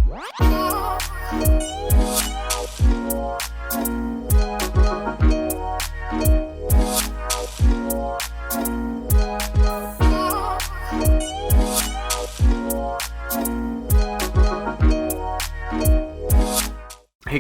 Hey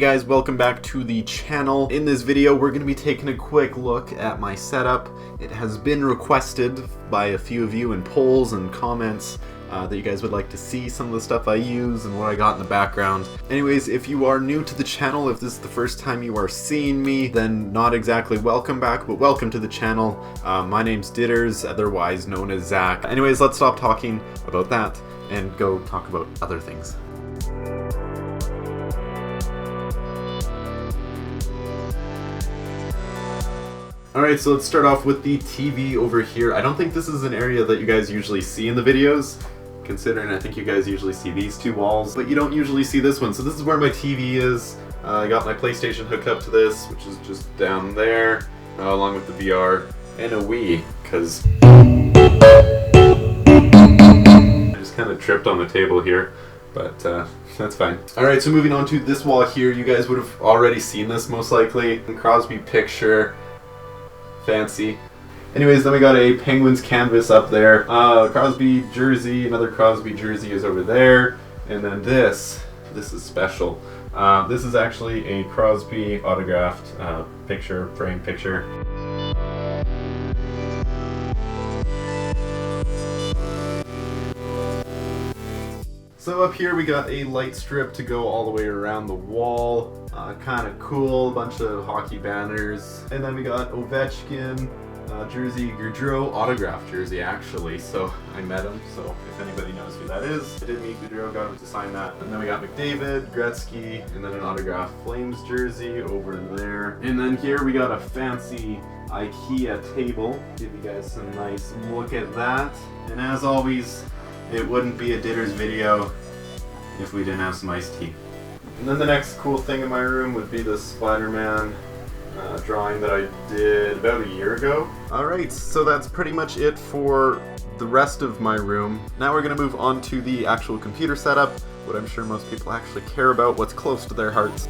guys, welcome back to the channel. In this video, we're going to be taking a quick look at my setup. It has been requested by a few of you in polls and comments that you guys would like to see some of the stuff I use and what I got in the background. Anyways, if you are new to the channel, if this is the first time you are seeing me, then not exactly welcome back, but welcome to the channel. My name's Ditters, otherwise known as Zach. Anyways, let's stop talking about that and go talk about other things. Alright, so let's start off with the TV over here. I don't think this is an area that you guys usually see in the videos, considering I think you guys usually see these two walls, but you don't usually see this one. So this is where my TV is. I got my PlayStation hooked up to this, which is just down there, along with the VR and a Wii, because I just kind of tripped on the table here, but that's fine. Alright, so moving on to this wall here, you guys would have already seen this most likely. Crosby picture. Fancy. Anyways, then we got a Penguins canvas up there. Crosby jersey, another Crosby jersey is over there. And then this is special. This is actually a Crosby autographed picture, frame picture. So up here we got a light strip to go all the way around the wall. Kind of cool, bunch of hockey banners. And then we got Ovechkin jersey, Gaudreau autographed jersey actually. So I met him, so if anybody knows who that is. I did meet Gaudreau, got him to sign that. And then we got McDavid, Gretzky, and then an autographed Flames jersey over there. And then here we got a fancy IKEA table. Give you guys some nice look at that. And as always, it wouldn't be a Ditters video if we didn't have some iced tea. And then the next cool thing in my room would be the Spider-Man drawing that I did about a year ago. Alright, so that's pretty much it for the rest of my room. Now we're going to move on to the actual computer setup, what I'm sure most people actually care about, what's close to their hearts.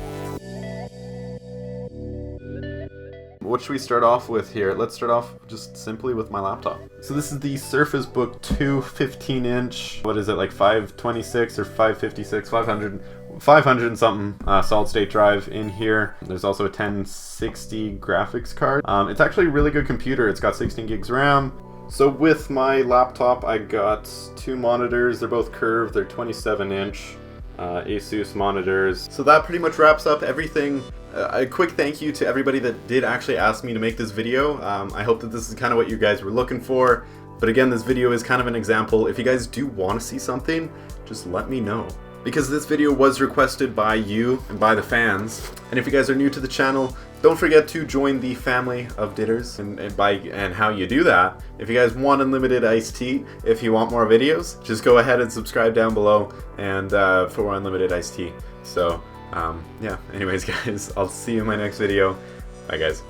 What should we start off with here? Let's start off just simply with my laptop. So this is the Surface Book 2 15-inch, what is it, like 526 or 556, 500 and something solid state drive in here. There's also a 1060 graphics card. It's actually a really good computer. It's got 16 gigs RAM. So with my laptop, I got two monitors. They're both curved. They're 27-inch Asus monitors. So that pretty much wraps up everything. A quick thank you to everybody that did actually ask me to make this video. I hope that this is kind of what you guys were looking for. But again, this video is kind of an example. If you guys do want to see something, just let me know. Because this video was requested by you and by the fans. And if you guys are new to the channel, don't forget to join the family of Ditters. And how you do that, if you guys want unlimited iced tea, if you want more videos, just go ahead and subscribe down below and for unlimited iced tea. So yeah, anyways guys, I'll see you in my next video. Bye guys.